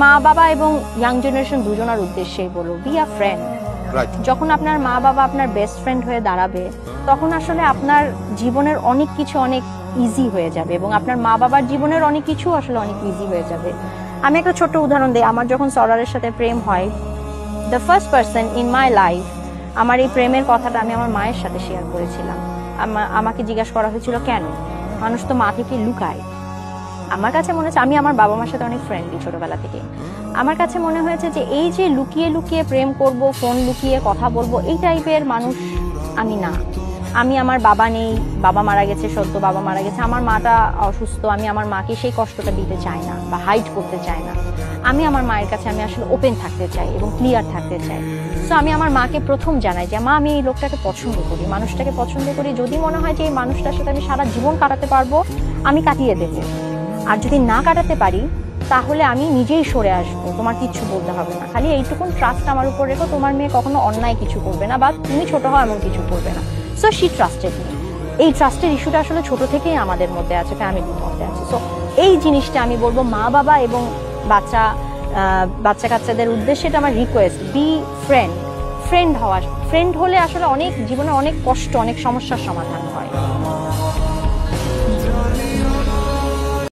মা বাবা এবং ইয়াং জেনারেশন দুজনের উদ্দেশ্যেই বলবো, বি আ ফ্রেন্ড। যখন আপনার মা বাবা আপনার বেস্ট ফ্রেন্ড হয়ে দাঁড়াবে, তখন আসলে আপনার জীবনের অনেক কিছু অনেক ইজি হয়ে যাবে এবং আপনার মা বাবার জীবনের অনেক কিছু আসলে অনেক ইজি হয়ে যাবে। আমি একটা ছোট্ট উদাহরণ দিই। আমার যখন সরারের সাথে প্রেম হয়, the first person in my life, আমার এই প্রেমের কথাটা আমি আমার মায়ের সাথে শেয়ার করেছিলাম। আমাকে জিজ্ঞাসা করা হয়েছিল কেন, মানুষ তো মা থেকে লুকায়। আমার কাছে মনে হচ্ছে, আমি আমার বাবা মার সাথে অনেক ফ্রেন্ডলি ছোটবেলা থেকে, আমার কাছে মনে হয়েছে যে এই যে লুকিয়ে লুকিয়ে প্রেম করব, ফোন লুকিয়ে কথা বলবো, এই টাইপের মানুষ আমি না। আমি, আমার বাবা নেই, বাবা মারা গেছে, সদ্য বাবা মারা গেছে, আমার মাটা অসুস্থ, আমি আমার মাকে সেই কষ্টটা দিতে চাই না বা হাইড করতে চাই না। আমি আমার মায়ের কাছে আমি আসলে ওপেন থাকতে চাই এবং ক্লিয়ার থাকতে চাই। সো আমি আমার মাকে প্রথম জানাই যে মা, আমি এই লোকটাকে পছন্দ করি, মানুষটাকে পছন্দ করি, যদি মনে হয় যে এই মানুষটার সাথে আমি সারা জীবন কাটাতে পারবো, আমি কাটিয়ে দেবো। আর যদি না কাটাতে পারি, তাহলে আমি নিজেই সরে আসবো, তোমার কিচ্ছু বলতে হবে না, খালি এইটুকুন ট্রাস্ট আমার উপর রেখো, তোমার মেয়ে কখনো অন্যায় কিছু করবে না বা তুমি ছোট হও এমন কিছু করবে না। So she trusted me. এই ট্রাস্টের ইস্যুটা আসলে ছোট থেকেই আমাদের মধ্যে আছে, ফ্যামিলির মধ্যে আছে। সো এই জিনিসটা আমি বলবো মা বাবা এবং বাচ্চা কাচ্চাদের উদ্দেশ্যে এটা আমার রিকোয়েস্ট, বি ফ্রেন্ড। ফ্রেন্ড হলে আসলে অনেক জীবনে অনেক কষ্ট, অনেক সমস্যার সমাধান হয়।